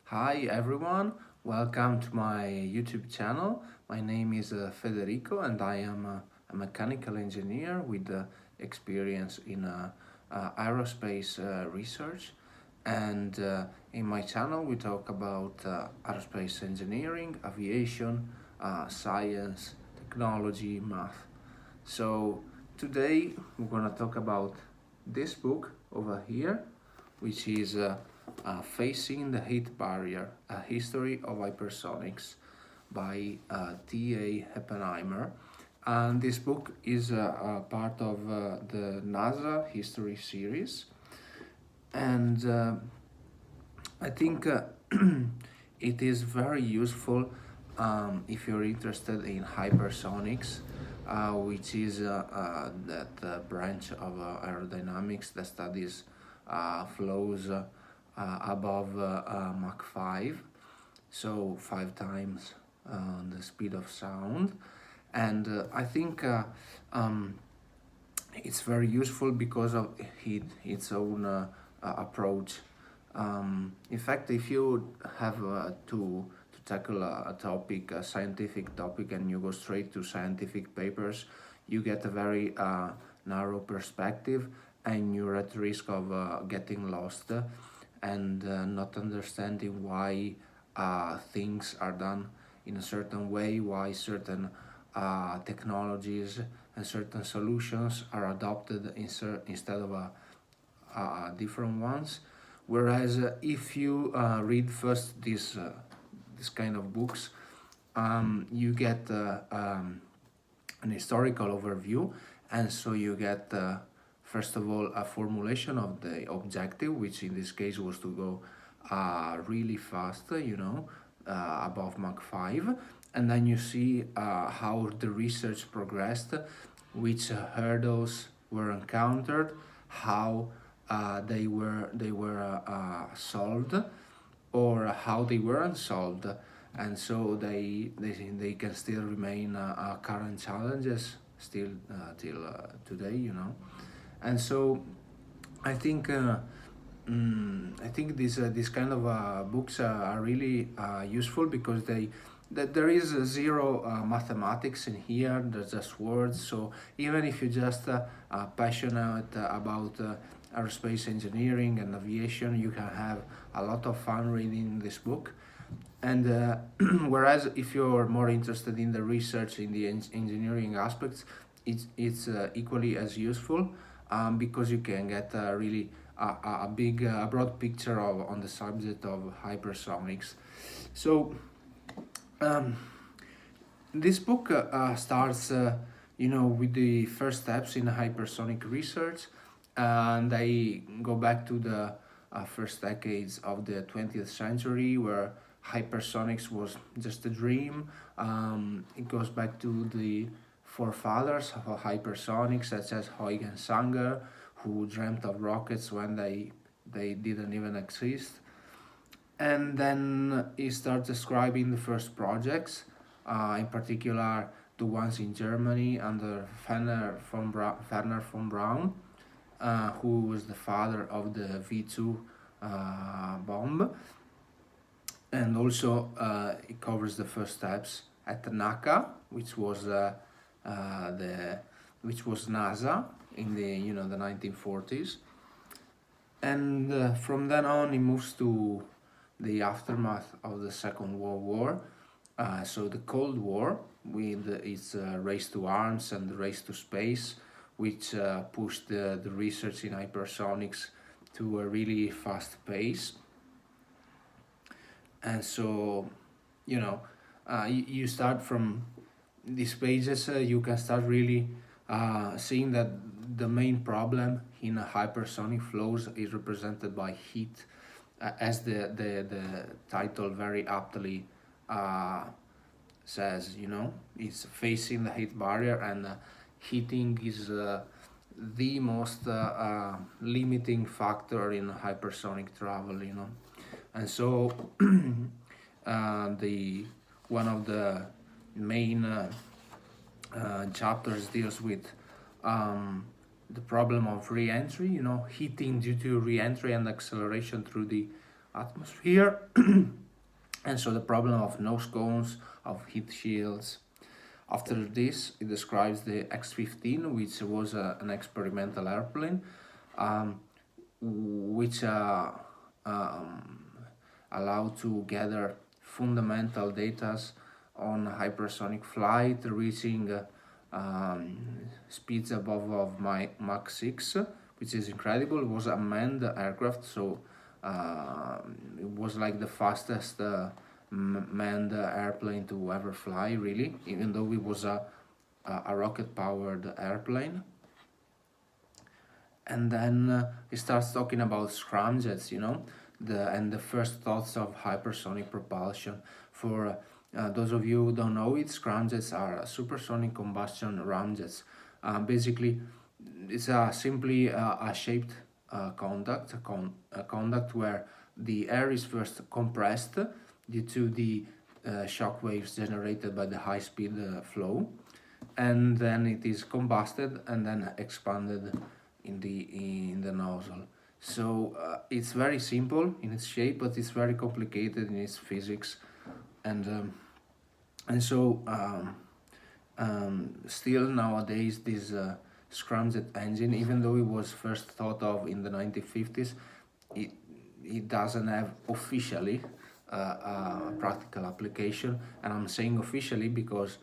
Hi everyone, welcome to my YouTube channel. My name is Federico and I am a mechanical engineer with experience in aerospace research. And in my channel we talk about aerospace engineering, aviation, science, technology, math. So today we're gonna talk about this book over here, which is Facing the Heat Barrier, A History of Hypersonics by T.A. Heppenheimer. And this book is a part of the NASA History series. And I think it is very useful if you're interested in hypersonics, which is that branch of aerodynamics that studies flows above Mach 5, so 5 times the speed of sound. And I think it's very useful because of its own approach. In fact, if you have to tackle a topic, a scientific topic, and you go straight to scientific papers, you get a very narrow perspective, and you're at risk of getting lost and not understanding why things are done in a certain way, why certain technologies and certain solutions are adopted instead of different ones. Whereas if you read first this kind of books, you get an historical overview, and so you get first of all a formulation of the objective, which in this case was to go really fast, above Mach 5, and then you see how the research progressed, which hurdles were encountered, how they were solved, or how they weren't solved, and so they can still remain current challenges still till today. And so I think this kind of books are really useful because that there is zero mathematics in here. There's just words. So even if you're just passionate about aerospace engineering and aviation, you can have a lot of fun reading this book. And whereas if you're more interested in the research in the engineering aspects, it's equally as useful, because you can get really a broad picture on the subject of hypersonics. So this book starts, with the first steps in hypersonic research, and I go back to the first decades of the 20th century, where hypersonics was just a dream. It goes back to the forefathers of hypersonics, such as Huygens and Sanger, who dreamt of rockets when they didn't even exist. And then he starts describing the first projects, in particular the ones in Germany under Werner von Braun, who was the father of the V2 bomb. And also it covers the first steps at the NACA, which was NASA in the 1940s. And from then on, it moves to the aftermath of the Second World War. So the Cold War, with its race to arms and the race to space, which pushed the research in hypersonics to a really fast pace. And so, you start from these pages, you can start really seeing that the main problem in hypersonic flows is represented by heat, as the title very aptly says. It's facing the heat barrier, and heating is the most limiting factor in hypersonic travel. And so the one of the main chapters deals with the problem of re-entry, heating due to re-entry and acceleration through the atmosphere. And so the problem of nose cones, of heat shields. After this, it describes the X-15, which was an experimental airplane, um, which um, allowed to gather fundamental data on hypersonic flight, reaching speeds above of Mach 6, which is incredible. It was a manned aircraft, so it was like the fastest manned airplane to ever fly, really, even though it was a rocket-powered airplane. And then he starts talking about scramjets, the first thoughts of hypersonic propulsion. For those of you who don't know it, scramjets are supersonic combustion ramjets. Basically, it's simply a shaped a conduct where the air is first compressed due to the shock waves generated by the high-speed flow, and then it is combusted and then expanded in the nozzle. So it's very simple in its shape, but it's very complicated in its physics, and um, and so still nowadays this scramjet engine, even though it was first thought of in the 1950s, it it doesn't have officially a practical application, and I'm saying officially because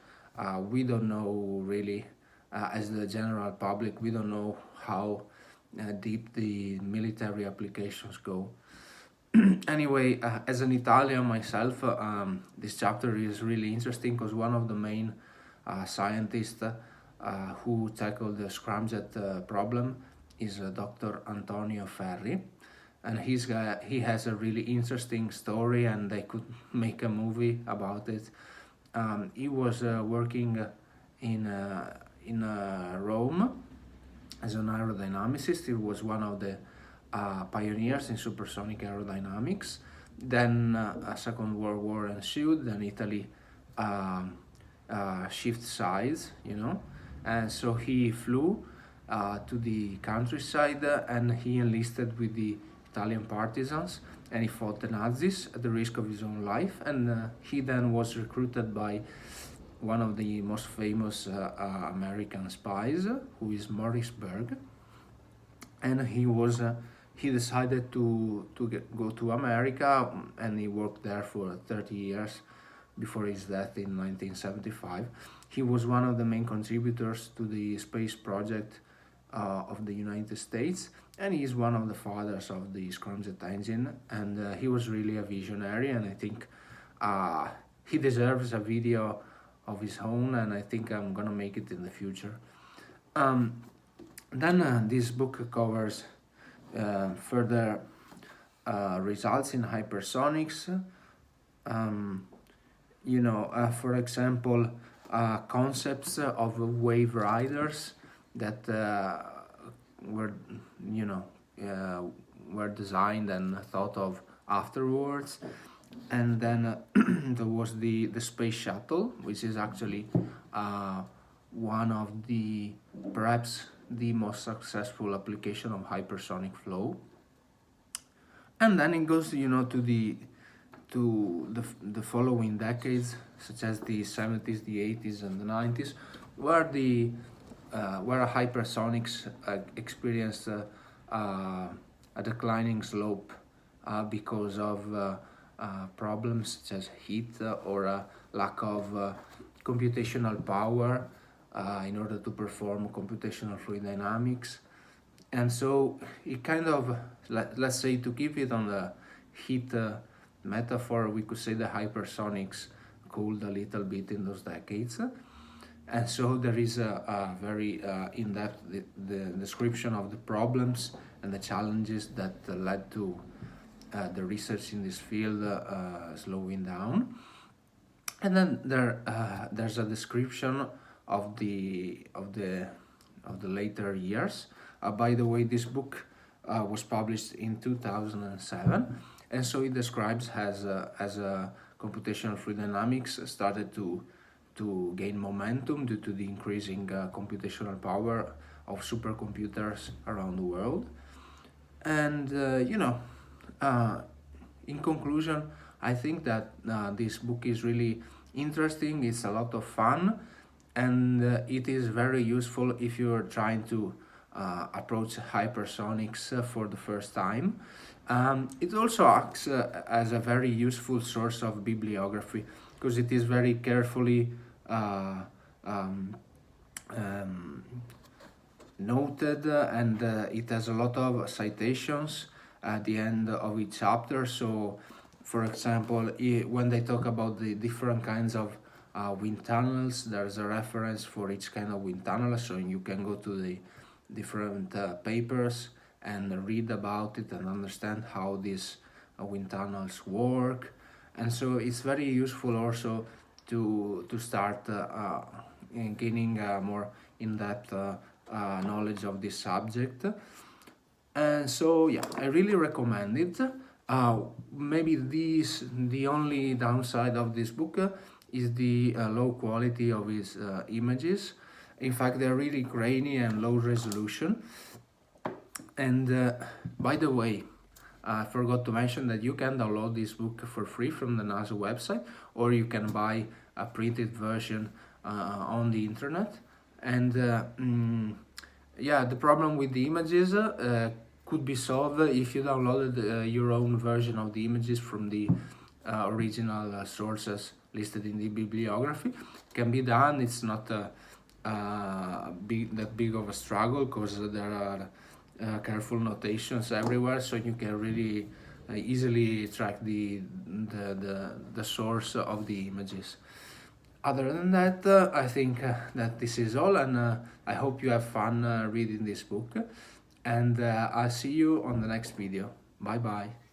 we don't know really, as the general public, we don't know how deep the military applications go. Anyway, as an Italian myself, this chapter is really interesting because one of the main scientists who tackled the scramjet problem is Dr. Antonio Ferri, and he has a really interesting story, and they could make a movie about it. He was working in Rome as an aerodynamicist. He was one of the pioneers in supersonic aerodynamics. Then a Second World War ensued. Then Italy shifted sides, and so he flew to the countryside and he enlisted with the Italian partisans, and he fought the Nazis at the risk of his own life. And he then was recruited by one of the most famous American spies, who is Maurice Berg, and he decided to go to America, and he worked there for 30 years before his death in 1975. He was one of the main contributors to the space project of the United States, and he's one of the fathers of the scramjet engine, and he was really a visionary, and I think he deserves a video of his own, and I think I'm gonna make it in the future. Then this book covers further results in hypersonics. For example, concepts of wave riders that were, you know, were designed and thought of afterwards. And then there was the space shuttle, which is actually one of the perhaps the most successful application of hypersonic flow. And then it goes, to the following decades, such as the 70s, the 80s, and the 90s, where hypersonics experienced a declining slope because of problems such as heat or a lack of computational power in order to perform computational fluid dynamics. And so it kind of, let's say, to keep it on the heat metaphor, we could say the hypersonics cooled a little bit in those decades. And so there is a very in-depth the description of the problems and the challenges that led to the research in this field slowing down. And then there's a description of the later years. By the way, this book was published in 2007, and so it describes as computational fluid dynamics started to gain momentum due to the increasing computational power of supercomputers around the world. And in conclusion, I think that this book is really interesting. It's a lot of fun, and it is very useful if you're trying to approach hypersonics for the first time. It also acts as a very useful source of bibliography because it is very carefully uh, um, um, noted, and it has a lot of citations at the end of each chapter. So, for example, when they talk about the different kinds of wind tunnels, there's a reference for each kind of wind tunnel, so you can go to the different papers and read about it and understand how these wind tunnels work. And so it's very useful also to start in gaining more in-depth knowledge of this subject. And so yeah, I really recommend it. Maybe the only downside of this book is the low quality of its images. In fact, they're really grainy and low resolution. And by the way, I forgot to mention that you can download this book for free from the NASA website, or you can buy a printed version on the internet. And yeah, the problem with the images could be solved if you downloaded your own version of the images from the original sources listed in the bibliography. It can be done. It's not that big of a struggle because there are careful notations everywhere, so you can really easily track the source of the images. Other than that, I think that this is all, and I hope you have fun reading this book. And I'll see you on the next video. Bye bye.